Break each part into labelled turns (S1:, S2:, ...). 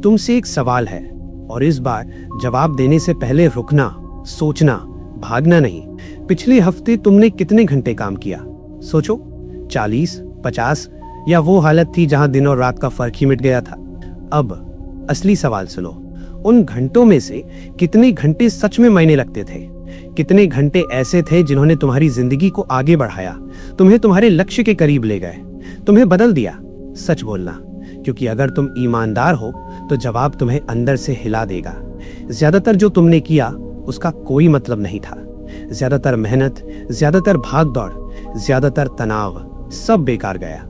S1: तुमसे एक सवाल है और इस बार जवाब देने से पहले रुकना, सोचना, भागना नहीं। पिछले हफ्ते तुमने कितने घंटे काम किया? सोचो, 40, 50 या वो हालत थी जहां दिन और रात का फर्क ही मिट गया था? अब असली सवाल सुनो, उन घंटों में से कितने घंटे सच में मायने रखते थे? कितने घंटे ऐसे थे जिन्होंने तुम्हारी जिंदगी को आगे बढ़ाया, तुम्हें तुम्हारे लक्ष्य के करीब ले गए, तुम्हें बदल दिया? सच बोलना, क्योंकि अगर तुम ईमानदार हो तो जवाब तुम्हें अंदर से हिला देगा। ज्यादातर जो तुमने किया उसका कोई मतलब नहीं था। ज्यादातर मेहनत, ज्यादातर भाग दौड़, ज्यादातर तनाव, सब बेकार गया।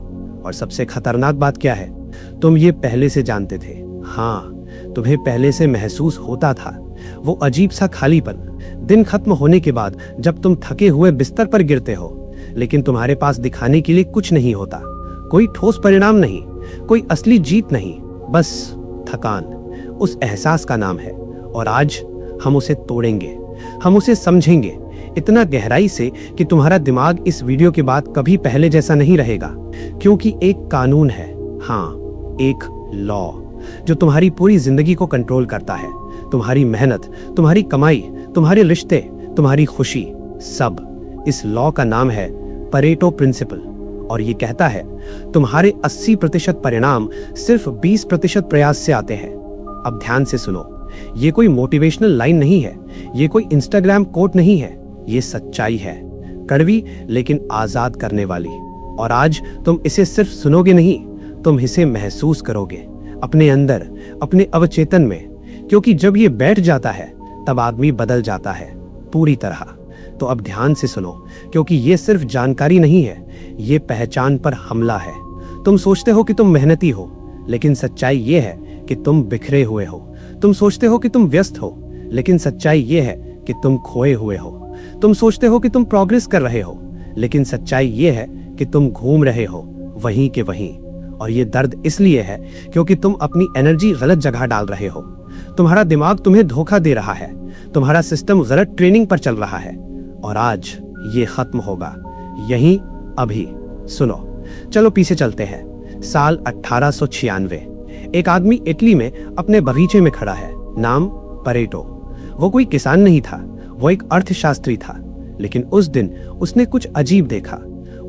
S1: और सबसे खतरनाक बात क्या है? तुम ये पहले से जानते थे। हाँ, तुम्हें पहले से महसूस होता था वो अजीब सा खालीपन, दिन खत्म होने के बाद जब तुम थके हुए बिस्तर पर गिरते हो, लेकिन तुम्हारे पास दिखाने के लिए कुछ नहीं होता, कोई ठोस परिणाम नहीं, कोई असली जीत नहीं, बस थकान। उस एहसास का नाम है। और आज हम उसे तोड़ेंगे, हम उसे समझेंगे इतना गहराई से कि तुम्हारा दिमाग इस वीडियो के बाद कभी पहले जैसा नहीं रहेगा। क्योंकि एक कानून है, हाँ, एक लॉ, जो तुम्हारी पूरी जिंदगी को कंट्रोल करता है। तुम्हारी मेहनत, तुम्हारी कमाई, तुम्हारे रिश्ते, तुम्हारी खुशी, सब। इस लॉ का नाम है परेटो प्रिंसिपल। और ये कहता है तुम्हारे 80% परिणाम सिर्फ 20% प्रयास से आते हैं। अब ध्यान से सुनो, ये कोई मोटिवेशनल लाइन नहीं है, ये कोई इंस्टाग्राम कोट नहीं है, ये सच्चाई है, कड़वी लेकिन आजाद करने वाली। और आज तुम इसे सिर्फ सुनोगे नहीं, तुम इसे महसूस करोगे अपने अंदर, अपने अवचेतन में। क्योंकि जब ये बैठ जाता है तब आदमी बदल जाता है पूरी तरह। तो अब ध्यान से सुनो, क्योंकि ये सिर्फ जानकारी नहीं है, ये पहचान पर हमला है। तुम सोचते हो कि तुम मेहनती हो, लेकिन सच्चाई ये है कि तुम बिखरे हुए हो। तुम सोचते हो कि तुम व्यस्त हो, लेकिन सच्चाई ये है कि तुम खोए हुए हो। तुम सोचते हो कि तुम प्रोग्रेस कर रहे हो, लेकिन सच्चाई ये है कि तुम घूम रहे हो वहीं के वहीं। और ये दर्द इसलिए है क्योंकि तुम अपनी एनर्जी गलत जगह डाल रहे हो। तुम्हारा दिमाग तुम्हें धोखा दे रहा है, तुम्हारा सिस्टम गलत ट्रेनिंग पर चल रहा है। और आज ये खत्म होगा, यहीं, अभी। सुनो, चलो पीछे चलते हैं। साल 1896। एक आदमी इटली में अपने बगीचे में खड़ा है, नाम परेटो। वो कोई किसान नहीं था, वो एक अर्थशास्त्री था। लेकिन उस दिन उसने कुछ अजीब देखा।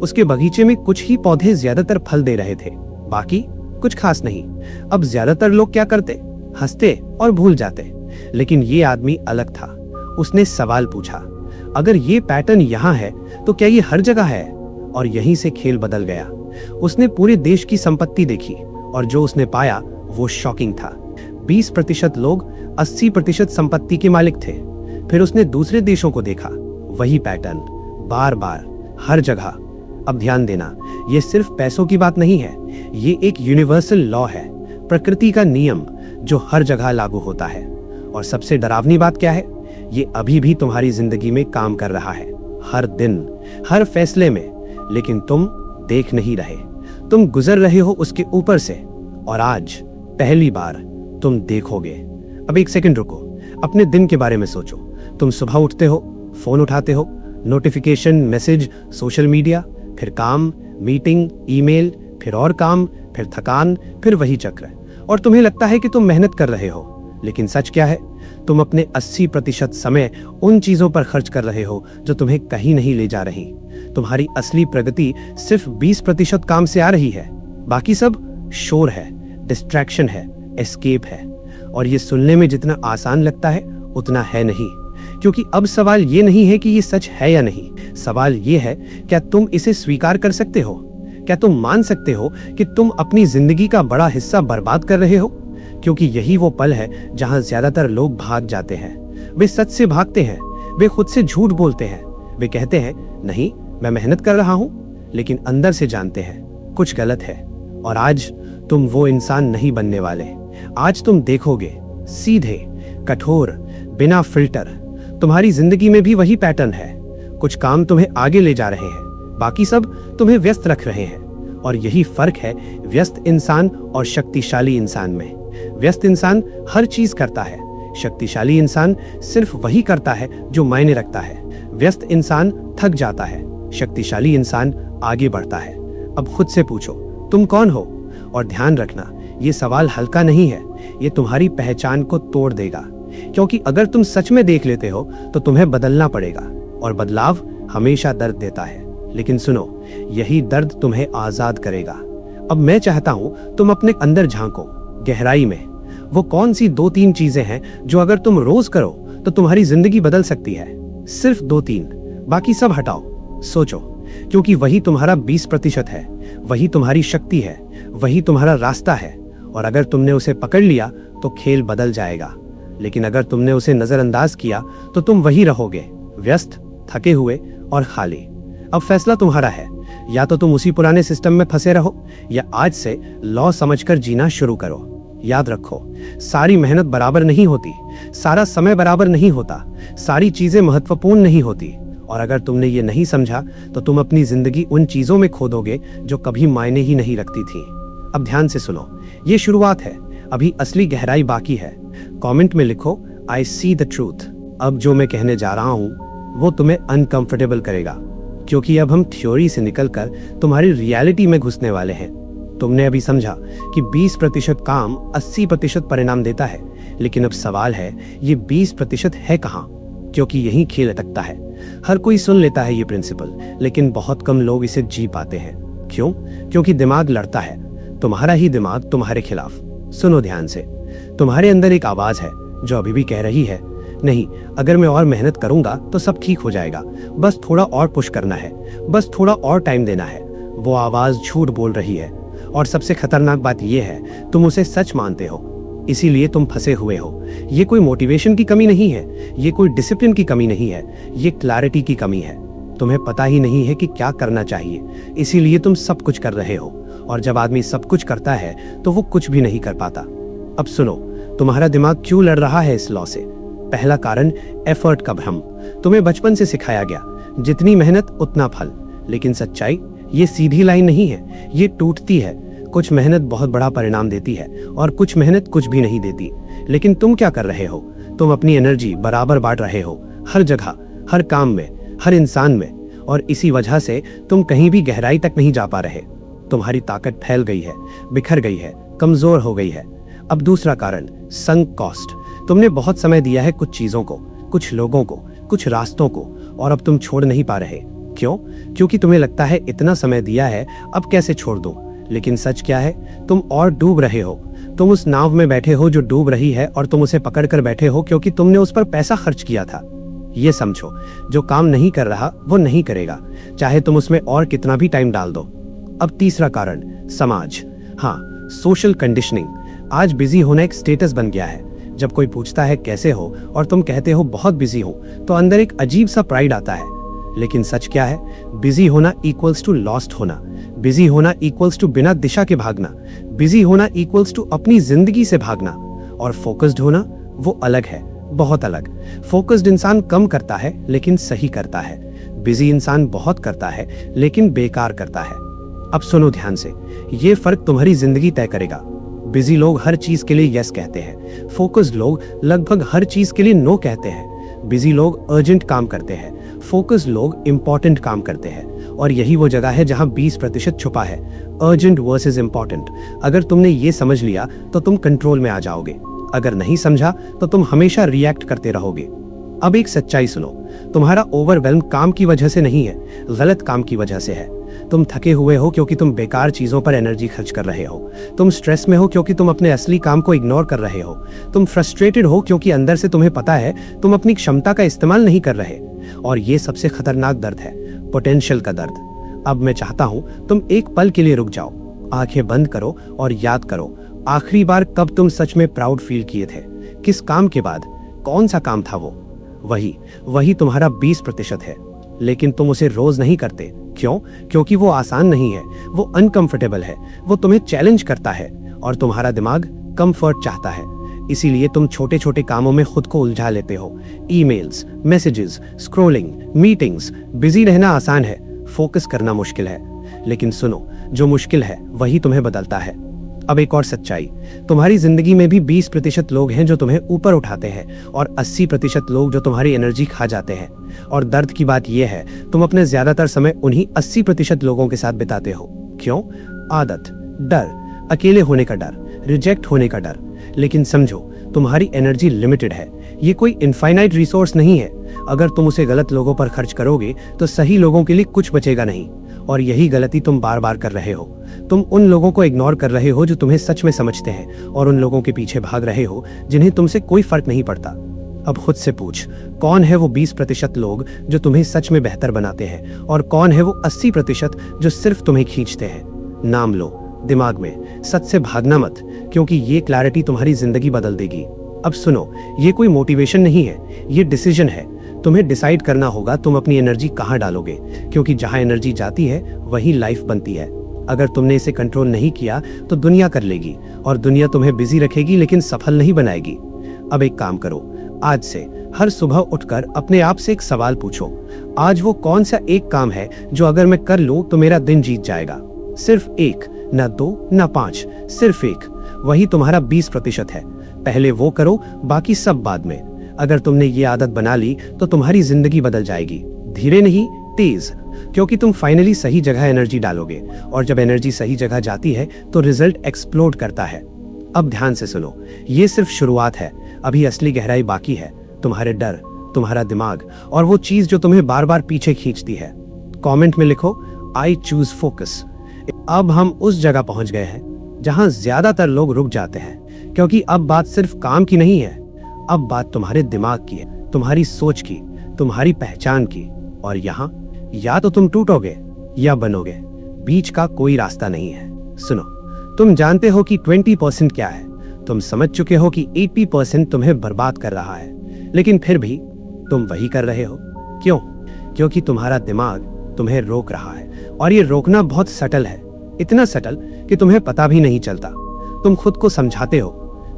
S1: उसके बगीचे में कुछ ही पौधे ज्यादातर फल दे रहे थे, बाकी कुछ खास नहीं। अब ज्यादातर लोग क्या करते? हंसते और भूल जाते। लेकिन ये आदमी अलग था। उसने सवाल पूछा, अगर ये पैटर्न यहाँ है तो क्या ये हर जगह है? और यहीं से खेल बदल गया। उसने पूरे देश की संपत्ति देखी और जो उसने पाया वो शॉकिंग था। 20% लोग 80% संपत्ति के मालिक थे। फिर उसने दूसरे देशों को देखा, वही पैटर्न, बार बार, हर जगह। अब ध्यान देना, ये सिर्फ पैसों की बात नहीं है, ये एक यूनिवर्सल लॉ है, प्रकृति का नियम जो हर जगह लागू होता है। और सबसे डरावनी बात क्या है? ये अभी भी तुम्हारी जिंदगी में काम कर रहा है, हर दिन, हर फैसले में। लेकिन तुम देख नहीं रहे, तुम गुजर रहे हो उसके ऊपर से। और आज पहली बार तुम देखोगे। अब एक सेकंड रुको, अपने दिन के बारे में सोचो। तुम सुबह उठते हो, फोन उठाते हो, नोटिफिकेशन, मैसेज, सोशल मीडिया, फिर काम, मीटिंग, ईमेल, फिर और काम, फिर थकान, फिर वही चक्र। और तुम्हें लगता है कि तुम मेहनत कर रहे हो, लेकिन सच क्या है? तुम अपने 80% समय उन चीजों पर खर्च कर रहे हो जो तुम्हें कहीं नहीं ले जा रही। तुम्हारी असली प्रगति सिर्फ 20% काम से आ रही है, बाकी सब शोर है, डिस्ट्रैक्शन है, एस्केप है। और ये सुनने में जितना आसान लगता है उतना है नहीं। क्योंकि अब सवाल ये नहीं है कि ये सच है या नहीं, सवाल ये है, क्या तुम इसे स्वीकार कर सकते हो? क्या तुम मान सकते हो कि तुम अपनी जिंदगी का बड़ा हिस्सा बर्बाद कर रहे हो? क्योंकि यही वो पल है जहां ज्यादातर लोग भाग जाते हैं। वे सच से भागते हैं, वे खुद से झूठ बोलते हैं। वे कहते हैं, नहीं, मैं मेहनत कर रहा हूं, लेकिन अंदर से जानते हैं कुछ गलत है। और आज तुम वो इंसान नहीं बनने वाले। आज तुम देखोगे, सीधे, कठोर, बिना फिल्टर। तुम्हारी जिंदगी में भी वही पैटर्न है। कुछ काम तुम्हें आगे ले जा रहे हैं, बाकी सब तुम्हें व्यस्त रख रहे हैं। और यही फर्क है व्यस्त इंसान और शक्तिशाली इंसान में। व्यस्त इंसान हर चीज करता है, शक्तिशाली इंसान सिर्फ वही करता है जो मायने रखता है। व्यस्त इंसान थक जाता है, शक्तिशाली इंसान आगे बढ़ता है। अब खुद से पूछो, तुम कौन हो? और ध्यान रखना, ये सवाल हल्का नहीं है, ये तुम्हारी पहचान को तोड़ देगा, क्योंकि अगर तुम सच में देख लेते हो तो तुम्हें बदलना पड़ेगा, और बदलाव हमेशा दर्द देता है। लेकिन सुनो, यही दर्द तुम्हें आजाद करेगा। अब मैं चाहता हूं तुम अपने अंदर झांको, गहराई में। वो कौन सी 2-3 चीजें हैं जो अगर तुम रोज करो तो तुम्हारी जिंदगी बदल सकती है? सिर्फ 2-3, बाकी सब हटाओ। सोचो, क्योंकि वही तुम्हारा 20% है, वही तुम्हारी शक्ति है, वही तुम्हारा रास्ता है। और अगर तुमने उसे पकड़ लिया तो खेल बदल जाएगा। लेकिन अगर तुमने उसे नजरअंदाज किया तो तुम वही रहोगे, व्यस्त, थके हुए और खाली। अब फैसला तुम्हारा है, या तो तुम उसी पुराने सिस्टम में फंसे रहो, या आज से लॉ समझकर जीना शुरू करो। याद रखो, सारी मेहनत बराबर नहीं होती, सारा समय बराबर नहीं होता, सारी चीजें महत्वपूर्ण नहीं होती। और अगर तुमने ये नहीं समझा तो तुम अपनी जिंदगी उन चीजों में खो दोगे जो कभी मायने ही नहीं रखती थी। अब ध्यान से सुनो, ये शुरुआत है, अभी असली गहराई बाकी है। कमेंट में लिखो, आई सी द ट्रूथ। अब जो मैं कहने जा रहा हूं वो तुम्हें अनकंफर्टेबल करेगा, क्योंकि अब हम थ्योरी से निकलकर तुम्हारी रियलिटी में घुसने वाले हैं। तुमने अभी समझा कि 20% काम 80% परिणाम देता है, लेकिन अब सवाल है, ये 20% है कहाँ? क्योंकि यही खेल अटकता है। हर कोई सुन लेता है ये प्रिंसिपल, लेकिन बहुत कम लोग इसे जी पाते हैं। क्यों? क्योंकि दिमाग लड़ता है, तुम्हारा ही दिमाग तुम्हारे खिलाफ। सुनो ध्यान से, तुम्हारे अंदर एक आवाज है जो अभी भी कह रही है, नहीं, अगर मैं और मेहनत करूंगा तो सब ठीक हो जाएगा, बस थोड़ा और पुश करना है, बस थोड़ा और टाइम देना है। वो आवाज झूठ बोल रही है, और सबसे खतरनाक बात यह है, तुम उसे सच मानते हो, इसीलिए तुम फंसे हुए हो। ये कोई मोटिवेशन की कमी नहीं है, ये कोई डिसिप्लिन की कमी नहीं है, ये क्लैरिटी की कमी है। तुम्हें पता ही नहीं है कि क्या करना चाहिए, इसीलिए तुम सब कुछ कर रहे हो। और जब आदमी सब कुछ करता है तो वो कुछ भी नहीं कर पाता। अब सुनो, तुम्हारा दिमाग क्यों लड़ रहा है इस लॉ से? पहला कारण, एफर्ट का भ्रम। तुम्हें बचपन से सिखाया गया, जितनी मेहनत उतना फल। लेकिन सच्चाई ये सीधी लाइन नहीं है, ये टूटती है। कुछ मेहनत बहुत बड़ा परिणाम देती है और कुछ मेहनत कुछ भी नहीं देती। लेकिन तुम क्या कर रहे हो? तुम अपनी एनर्जी बराबर बांट रहे हो, हर जगह, हर काम में, हर इंसान में, और इसी वजह से तुम कहीं भी गहराई तक नहीं जा पा रहे। तुम्हारी ताकत फैल गई है, बिखर गई है, कमजोर हो गई है। अब दूसरा कारण, संक कॉस्ट। तुमने बहुत समय दिया है कुछ चीजों को, कुछ लोगों को, कुछ रास्तों को, और अब तुम छोड़ नहीं पा रहे। क्यों? क्योंकि तुम्हें लगता है इतना समय दिया है, अब कैसे छोड़ दूं? लेकिन सच क्या है? तुम और डूब रहे हो। तुम उस नाव में बैठे हो जो डूब रही है, और तुम उसे पकड़ कर बैठे हो क्योंकि तुमने उस पर पैसा खर्च किया था। ये समझो, जो काम नहीं कर रहा वो नहीं करेगा, चाहे तुम उसमें और कितना भी टाइम डाल दो। अब तीसरा कारण, समाज। हाँ, सोशल कंडीशनिंग। आज बिजी होना एक स्टेटस बन गया है। जब कोई पूछता है कैसे हो और तुम कहते हो बहुत बिजी हूं, तो अंदर एक अजीब सा प्राइड आता है। लेकिन सच क्या है? बिजी होना इक्वल्स टू लॉस्ट होना, बिजी होना इक्वल्स टू बिना दिशा के भागना, बिजी होना इक्वल्स टू अपनी जिंदगी से भागना। और फोकस्ड होना, वो अलग है, बहुत अलग। फोकस्ड इंसान कम करता है लेकिन सही करता है, बिजी इंसान बहुत करता है लेकिन बेकार करता है। अब सुनो ध्यान से, ये फर्क तुम्हारी जिंदगी तय करेगा। बिजी लोग हर चीज के लिए यस कहते हैं, फोकस्ड लोग लगभग हर चीज के लिए नो कहते हैं। बिजी लोग अर्जेंट काम करते हैं, फोकस्ड लोग इंपॉर्टेंट काम करते हैं। और यही वो जगह है जहां 20% छुपा है, अर्जेंट वर्सेस इंपॉर्टेंट। अगर तुमने ये समझ लिया तो तुम कंट्रोल में आ जाओगे, अगर नहीं समझा तो तुम हमेशा रिएक्ट करते रहोगे। अब एक सच्चाई सुनो, तुम्हारा ओवरवेल्म काम की वजह से नहीं है, गलत काम की वजह से है। तुम थके हुए हो क्योंकि तुम बेकार चीजों पर एनर्जी खर्च कर रहे हो। तुम स्ट्रेस में हो क्योंकि तुम अपने असली काम को इग्नोर कर रहे हो। तुम फ्रस्ट्रेटेड हो क्योंकि अंदर से तुम्हें पता है तुम अपनी क्षमता का इस्तेमाल नहीं कर रहे। और ये सबसे खतरनाक दर्द है, पोटेंशियल का दर्द। अब मैं चाहता हूं तुम एक पल के लिए रुक जाओ, आंखें बंद करो और याद करो, आखिरी बार कब तुम सच में प्राउड फील किए थे? किस काम के बाद? कौन सा काम था वो? वही तुम्हारा 20% है। लेकिन तुम उसे रोज नहीं करते। क्यों? क्योंकि वो आसान नहीं है, वो अनकंफर्टेबल है, वो तुम्हें चैलेंज करता है, और तुम्हारा दिमाग कंफर्ट चाहता है। इसीलिए तुम छोटे छोटे कामों में खुद को उलझा लेते हो। Emails, messages, scrolling, meetings. Busy रहना आसान है, फोकस करना मुश्किल है। लेकिन सुनो, जो मुश्किल है वही तुम्हें बदलता है। अब एक और सच्चाई, तुम्हारी जिंदगी में भी 20% लोग हैं जो तुम्हें ऊपर उठाते हैं, और 80% लोग जो तुम्हारी एनर्जी खा जाते हैं। और दर्द की बात यह है, तुम अपने ज्यादातर समय उन्हीं 80% लोगों के साथ बिताते हो। क्यों? आदत, डर, अकेले होने का डर, रिजेक्ट होने का डर। लेकिन समझो, तुम्हारी एनर्जी लिमिटेड है, ये कोई इनफाइनाइट रिसोर्स नहीं है। अगर तुम उसे गलत लोगों पर खर्च करोगे तो सही लोगों के लिए कुछ बचेगा नहीं। और यही गलती तुम बार बार कर रहे हो। तुम उन लोगों को इग्नोर कर रहे हो जो तुम्हें सच में समझते हैं, और उन लोगों के पीछे भाग रहे हो जिन्हें तुमसे कोई फर्क नहीं पड़ता। अब खुद से पूछ, कौन है वो 20% लोग जो तुम्हें सच में बेहतर बनाते हैं, और कौन है वो 80% जो सिर्फ तुम्हें खींचते हैं। नाम लो दिमाग में, सच से भागना मत, क्योंकि ये क्लैरिटी तुम्हारी जिंदगी बदल देगी। अब सुनो, ये कोई मोटिवेशन नहीं है, ये डिसीजन है। तुम्हें डिसाइड करना होगा तुम अपनी एनर्जी कहाँ डालोगे, क्योंकि जहां एनर्जी जाती है वही लाइफ बनती है। अगर तुमने इसे कंट्रोल नहीं किया तो दुनिया कर लेगी, और दुनिया तुम्हें बिजी रखेगी लेकिन सफल नहीं बनाएगी। अब एक काम करो, आज से हर सुबह उठकर अपने आप से एक सवाल पूछो, आज वो कौन सा एक काम है जो अगर मैं कर लूं तो मेरा दिन जीत जाएगा। सिर्फ एक, ना 2 ना 5, सिर्फ एक। वही तुम्हारा 20% है। पहले वो करो, बाकी सब बाद में। अगर तुमने ये आदत बना ली तो तुम्हारी जिंदगी बदल जाएगी, धीरे नहीं तेज, क्योंकि तुम फाइनली सही जगह एनर्जी डालोगे, और जब एनर्जी सही जगह जाती है तो रिजल्ट एक्सप्लोड करता है। अब ध्यान से सुनो, ये सिर्फ शुरुआत है, अभी असली गहराई बाकी है। तुम्हारे डर, तुम्हारा दिमाग, और वो चीज जो तुम्हें बार बार पीछे खींचती है। कमेंट में लिखो, आई चूज फोकस। अब हम उस जगह पहुंच गए हैं जहां ज्यादातर लोग रुक जाते हैं, क्योंकि अब बात सिर्फ काम की नहीं है, अब बात तुम्हारे दिमाग की है, तुम्हारी सोच की, तुम्हारी पहचान की। और यहाँ या तो तुम टूटोगे या बनोगे, बीच का कोई रास्ता नहीं है। सुनो, तुम जानते हो कि 20% क्या है, तुम समझ चुके हो कि 80% तुम्हें बर्बाद कर रहा है, लेकिन फिर भी तुम वही कर रहे हो। क्यों? क्योंकि तुम्हारा दिमाग तुम्हें रोक रहा है, और ये रोकना बहुत सटल है, इतना सटल कि तुम्हें पता भी नहीं चलता। तुम खुद को समझाते हो,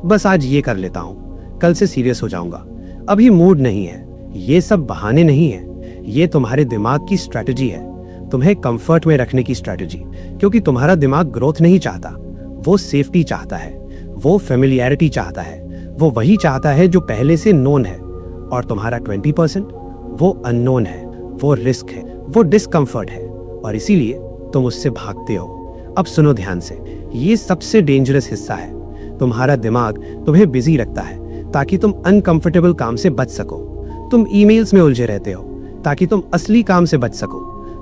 S1: बस आज ये कर लेता हूं, कल से सीरियस हो जाऊंगा, अभी मूड नहीं है। ये सब बहाने नहीं है, ये तुम्हारे दिमाग की स्ट्रैटेजी है, तुम्हें कंफर्ट में रखने की स्ट्रैटेजी। क्योंकि तुम्हारा दिमाग ग्रोथ नहीं चाहता, वो सेफ्टी चाहता है, वो फेमिलियरिटी चाहता है, वो वही चाहता है जो पहले से नोन है। और तुम्हारा 20% वो अननोन है, वो रिस्क है, वो डिस्कंफर्ट है, और इसीलिए तुम उससे भागते हो। अब सुनो ध्यान से, ये सबसे डेंजरस हिस्सा है। तुम्हारा दिमाग तुम्हें बिजी रखता है ताकि तुम अनकंफर्टेबल काम से बच सको। तुम ईमेल्स में उलझे रहते हो ताकि तुम असली काम से बच सको।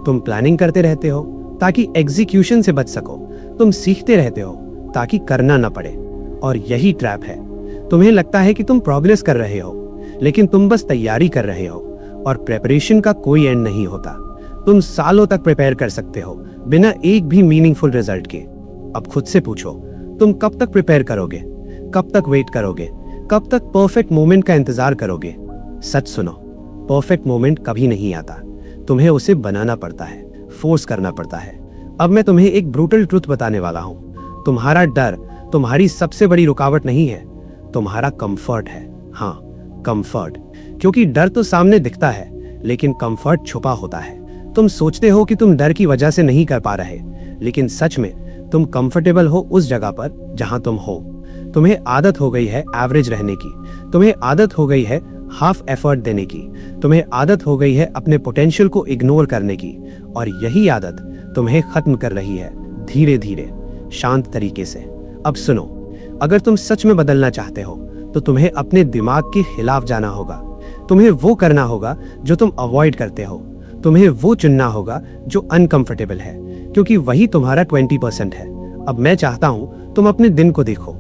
S1: तुम प्लानिंग करते रहते हो ताकि एग्जीक्यूशन से बच सको। तुम सीखते रहते हो ताकि करना न पड़े। और यही ट्रैप है। तुम्हें लगता है कि तुम प्रोग्रेस कर रहे हो, लेकिन तुम बस तैयारी कर रहे हो, और प्रेपरेशन का कोई एंड नहीं होता। तुम सालों तक प्रिपेयर कर सकते हो बिना एक भी मीनिंगफुल रिजल्ट के। अब खुद से पूछो, तुम कब तक प्रिपेयर करोगे, कब तक वेट करोगे, कब तक परफेक्ट मोमेंट का इंतजार करोगे? सच सुनो, परफेक्ट मोमेंट कभी नहीं आता, तुम्हें उसे बनाना पड़ता है, फोर्स करना पड़ता है। अब मैं तुम्हें एक ब्रूटल ट्रुथ बताने वाला हूं। तुम्हारा डर तुम्हारी सबसे बड़ी रुकावट नहीं है, तुम्हारा कंफर्ट है। हाँ, कंफर्ट। क्योंकि डर तो सामने दिखता है, लेकिन कंफर्ट छुपा होता है। तुम सोचते हो कि तुम डर की वजह से नहीं कर पा रहे, लेकिन सच में तुम कंफर्टेबल हो उस जगह पर जहां तुम हो। तुम्हें आदत हो गई है एवरेज रहने की, तुम्हें आदत हो गई है हाफ एफर्ट देने की, तुम्हें आदत हो गई है अपने पोटेंशियल को इग्नोर करने की। और यही आदत तुम्हें खत्म कर रही है, धीरे धीरे, शांत तरीके से। अब सुनो, अगर तुम सच में बदलना चाहते हो तो तुम्हें अपने दिमाग के खिलाफ जाना होगा। तुम्हें वो करना होगा जो तुम अवॉइड करते हो। तुम्हें वो चुनना होगा जो अनकंफर्टेबल है, क्योंकि वही तुम्हारा 20% है। अब मैं चाहता हूं तुम अपने दिन को देखो,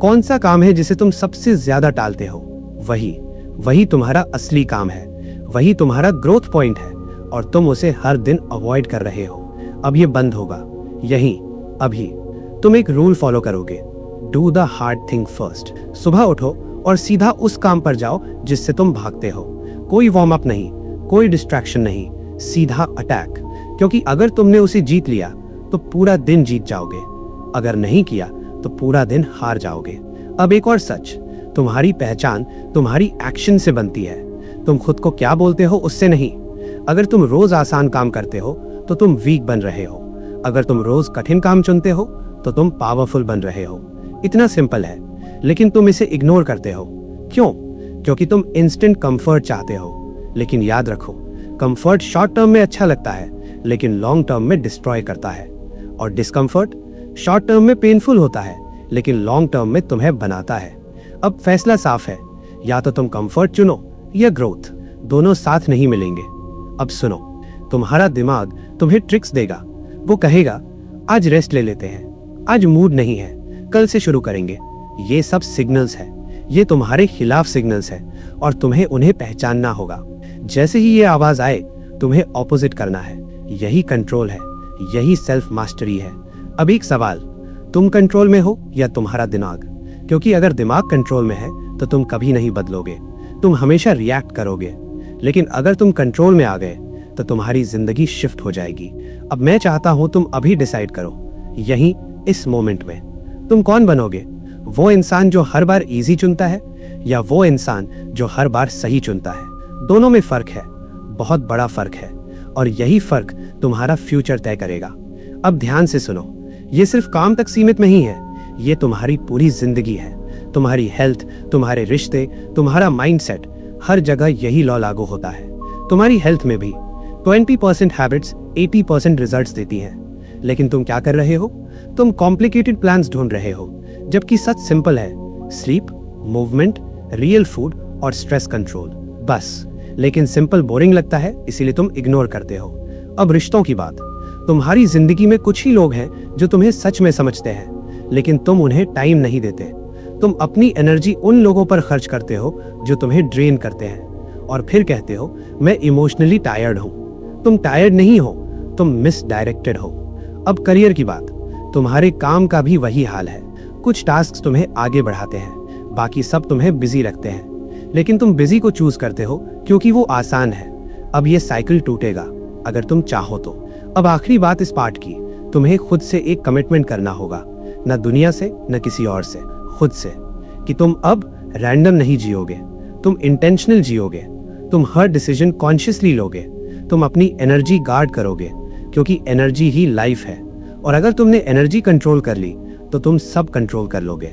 S1: कौन सा काम है जिसे तुम सबसे ज्यादा टालते हो। वही तुम्हारा असली काम है, वही तुम्हारा ग्रोथ पॉइंट है, और तुम उसे हर दिन अवॉइड कर रहे हो। अब ये बंद होगा यहीं, अभी। तुम एक रूल फॉलो करोगे, do the hard thing first. सुबह उठो और सीधा उस काम पर जाओ जिससे तुम भागते हो। कोई वार्म अप नहीं, कोई डिस्ट्रैक्शन नहीं, सीधा अटैक। क्योंकि अगर तुमने उसे जीत लिया तो पूरा दिन जीत जाओगे, अगर नहीं किया तो पूरा दिन हार जाओगे। अब एक और सच, तुम्हारी पहचान तुम्हारी एक्शन से बनती है। तुम खुद को क्या बोलते हो उससे नहीं। अगर तुम रोज आसान काम करते हो तो तुम वीक बन रहे हो, अगर तुम रोज कठिन काम चुनते हो तो तुम पावरफुल बन रहे हो। इतना सिंपल है, लेकिन तुम इसे इग्नोर करते हो। क्यों? क्योंकि तुम इंस्टेंट कंफर्ट चाहते हो। लेकिन याद रखो, कंफर्ट शॉर्ट टर्म में अच्छा लगता है, लेकिन लॉन्ग टर्म में डिस्ट्रॉय करता है। और डिस्कंफर्ट शॉर्ट टर्म में पेनफुल होता है, लेकिन लॉन्ग टर्म में तुम्हें बनाता है। अब फैसला साफ है, या तो तुम कंफर्ट चुनो या ग्रोथ, दोनों साथ नहीं मिलेंगे। अब सुनो, तुम्हारा दिमाग तुम्हें ट्रिक्स देगा। वो कहेगा आज रेस्ट ले लेते हैं, आज मूड नहीं है, कल से शुरू करेंगे। ये सब सिग्नल्स है, ये तुम्हारे खिलाफ सिग्नल्स है और तुम्हें उन्हें पहचानना होगा। जैसे ही ये आवाज आए तुम्हें ऑपोजिट करना है। यही कंट्रोल है, यही सेल्फ मास्टरी है। अब एक सवाल, तुम कंट्रोल में हो या तुम्हारा दिमाग? क्योंकि अगर दिमाग कंट्रोल में है तो तुम कभी नहीं बदलोगे, तुम हमेशा रिएक्ट करोगे। लेकिन अगर तुम कंट्रोल में आ गए तो तुम्हारी जिंदगी शिफ्ट हो जाएगी। अब मैं चाहता हूं तुम अभी डिसाइड करो, यहीं इस मोमेंट में तुम कौन बनोगे? वो इंसान जो हर बार इजी चुनता है या वो इंसान जो हर बार सही चुनता है? दोनों में फर्क है, बहुत बड़ा फर्क है, और यही फर्क तुम्हारा फ्यूचर तय करेगा। अब ध्यान से सुनो, ये सिर्फ काम तक सीमित नहीं है, ये तुम्हारी पूरी जिंदगी है। तुम्हारी हेल्थ, तुम्हारे रिश्ते, तुम्हारा माइंडसेट, हर जगह यही लॉ लागू होता है। तुम्हारी हेल्थ में भी 20% हैबिट्स 80% रिजल्ट्स देती हैं। लेकिन तुम क्या कर रहे हो? तुम कॉम्प्लिकेटेड प्लान्स ढूंढ रहे हो, जबकि सच सिंपल है, स्लीप, मूवमेंट, रियल फूड और स्ट्रेस कंट्रोल, बस। लेकिन सिंपल बोरिंग लगता है, इसीलिए तुम इग्नोर करते हो। अब रिश्तों की बात, तुम्हारी जिंदगी में कुछ ही लोग हैं जो तुम्हें सच में समझते हैं, लेकिन तुम उन्हें टाइम नहीं देते। तुम अपनी एनर्जी उन लोगों पर खर्च करते हो जो तुम्हें ड्रेन करते हैं, और फिर कहते हो मैं इमोशनली टायर्ड हूं। तुम टायर्ड नहीं हो, तुम मिसडायरेक्टेड हो। अब करियर की बात, तुम्हारे काम का भी वही हाल है। कुछ टास्क तुम्हें आगे बढ़ाते हैं, बाकी सब तुम्हें बिजी रखते हैं। लेकिन तुम बिजी को चूज करते हो क्योंकि वो आसान है। अब ये साइकिल टूटेगा अगर तुम चाहो तो। अब आखिरी बात इस पार्ट की, तुम्हें खुद से एक कमिटमेंट करना होगा, न दुनिया से न किसी और से, खुद से, कि तुम अब रैंडम नहीं जियोगे, तुम इंटेंशनल जियोगे, तुम हर डिसीजन कॉन्शियसली लोगे, तुम अपनी एनर्जी गार्ड करोगे, क्योंकि एनर्जी ही लाइफ है। और अगर तुमने एनर्जी कंट्रोल कर ली तो तुम सब कंट्रोल कर लोगे।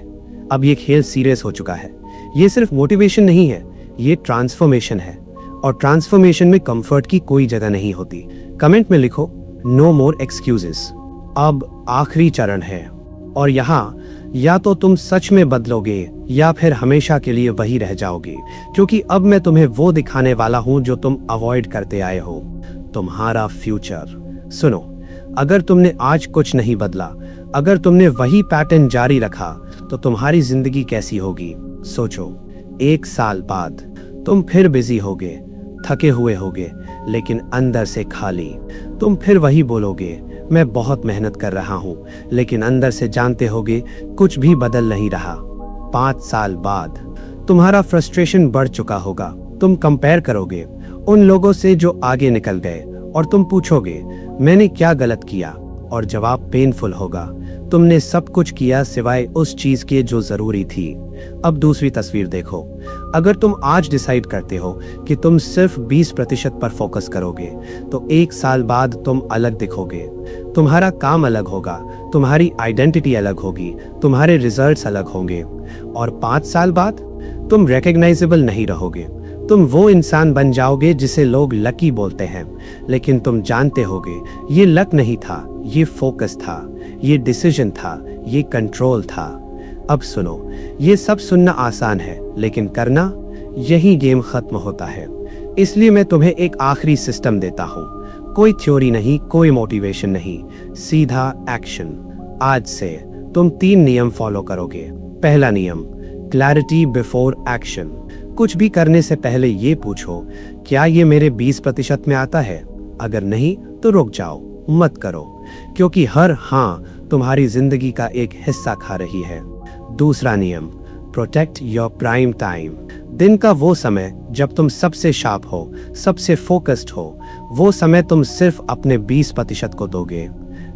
S1: अब ये खेल सीरियस हो चुका है। ये सिर्फ मोटिवेशन नहीं है, ये ट्रांसफॉर्मेशन है, और ट्रांसफॉर्मेशन में कंफर्ट की कोई जगह नहीं होती। कमेंट में लिखो नो मोर एक्सक्यूजेस। अब आखिरी चरण है, और यहाँ या तो तुम सच में बदलोगे या फिर हमेशा के लिए वही रह जाओगे, क्योंकि अब मैं तुम्हें वो दिखाने वाला हूं जो तुम अवॉइड करते आए हो, तुम्हारा फ्यूचर। सुनो, अगर तुमने आज कुछ नहीं बदला, अगर तुमने वही पैटर्न जारी रखा, तो तुम्हारी जिंदगी कैसी होगी? सोचो, 1 साल बाद तुम फिर बिजी होगे, थके हुए होगे, लेकिन अंदर से खाली। तुम फिर वही बोलोगे, मैं बहुत मेहनत कर रहा हूं, लेकिन अंदर से जानते होगे कुछ भी बदल नहीं रहा। 5 साल बाद तुम्हारा फ्रस्ट्रेशन बढ़ चुका होगा। तुम कंपेयर करोगे उन लोगों से जो आगे निकल गए, और तुम पूछोगे मैंने क्या गलत किया? और जवाब पेनफुल होगा, तुमने सब कुछ किया सिवाय उस चीज के जो जरूरी थी। अब दूसरी तस्वीर देखो, अगर तुम आज डिसाइड करते हो कि तुम सिर्फ 20% पर फोकस करोगे, तो 1 साल बाद तुम अलग दिखोगे। तुम्हारा काम अलग होगा, तुम्हारी आइडेंटिटी अलग होगी, तुम्हारे रिजल्ट्स अलग होंगे, और 5 साल बाद तुम रिकॉग्नाइजेबल नहीं रहोगे। तुम वो इंसान बन जाओगे जिसे लोग लकी बोलते हैं, लेकिन तुम जानते होगे ये लक नहीं था, ये फोकस था, ये डिसीजन था, ये कंट्रोल था। अब सुनो, ये सब सुनना आसान है, लेकिन करना, यही गेम खत्म होता है। इसलिए मैं तुम्हें एक आखिरी सिस्टम देता हूँ, कोई थ्योरी नहीं, कोई मोटिवेशन नहीं, सीधा एक्शन। आज से तुम 3 नियम फॉलो करोगे। पहला नियम, क्लैरिटी बिफोर एक्शन। कुछ भी करने से पहले ये पूछो, क्या ये मेरे 20% में आता है? अगर नहीं तो रुक जाओ, मत करो, क्योंकि हर हाँ तुम्हारी जिंदगी का एक हिस्सा खा रही है। दूसरा नियम, प्रोटेक्ट योर प्राइम टाइम। दिन का वो समय जब तुम सबसे शार्प हो, सबसे फोकस्ड हो, वो समय तुम सिर्फ अपने 20% को दोगे।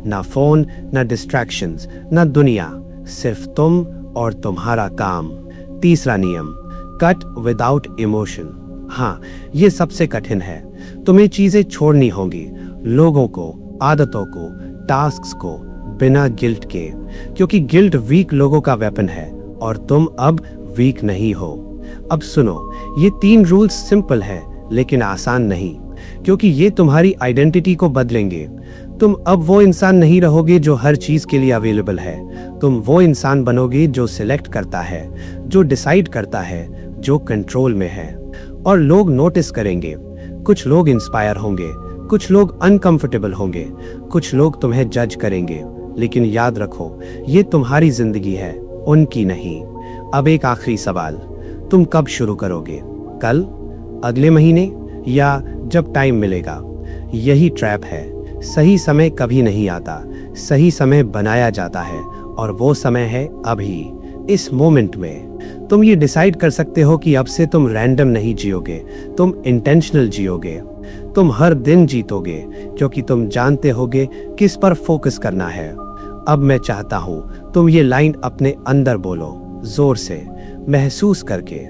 S1: ना फोन, ना डिस्ट्रैक्शंस, ना दुनिया, सिर्फ तुम और तुम्हारा काम। तीसरा नियम, कट विदाउट इमोशन। हाँ, ये सबसे कठिन है। तुम्हें चीजें छोड़नी होंगी, लोगों को, आदतों को, टास्क्स को, बिना गिल्ट के, क्योंकि गिल्ट वीक लोगों का वेपन है और तुम अब वीक नहीं हो। अब सुनो, ये 3 रूल्स सिंपल है लेकिन आसान नहीं, क्योंकि ये तुम्हारी आइडेंटिटी को बदलेंगे। तुम अब वो इंसान नहीं रहोगे जो हर चीज के लिए अवेलेबल है। तुम वो इंसान बनोगे जो सिलेक्ट करता है, जो डिसाइड करता है, जो कंट्रोल में है। और लोग नोटिस करेंगे, कुछ लोग इंस्पायर होंगे, कुछ लोग अनकंफर्टेबल होंगे, कुछ लोग तुम्हें जज करेंगे, लेकिन याद रखो ये तुम्हारी जिंदगी है, उनकी नहीं। अब एक आखिरी सवाल, तुम कब शुरू करोगे? कल, अगले महीने, या जब टाइम मिलेगा? यही ट्रैप है। सही समय कभी नहीं आता, सही समय बनाया जाता है, और वो समय है अभी, इस मोमेंट में। तुम ये डिसाइड कर सकते हो कि अब से तुम रैंडम नहीं जियोगे, तुम इंटेंशनल जियोगे। तुम हर दिन जीतोगे क्योंकि तुम जानते होगे किस पर फोकस करना है। अब मैं चाहता हूं तुम ये लाइन अपने अंदर बोलो, जोर से, महसूस करके।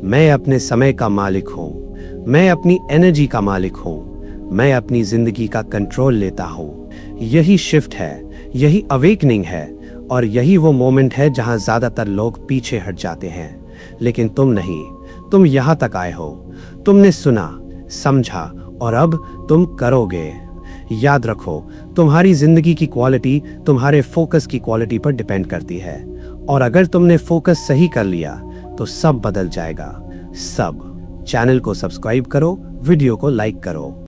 S1: मैं अपने समय का मालिक हूं, मैं अपनी एनर्जी का मालिक हूं, मैं अपनी जिंदगी का कंट्रोल लेता हूं। यही शिफ्ट है, यही अवेकनिंग है, और यही वो मोमेंट है जहां ज्यादातर लोग पीछे हट जाते हैं। लेकिन तुम नहीं, तुम यहां तक आए हो, तुमने सुना, समझा, और अब तुम करोगे। याद रखो, तुम्हारी जिंदगी की क्वालिटी तुम्हारे फोकस की क्वालिटी पर डिपेंड करती है, और अगर तुमने फोकस सही कर लिया तो सब बदल जाएगा, सब। चैनल को सब्सक्राइब करो, वीडियो को लाइक करो।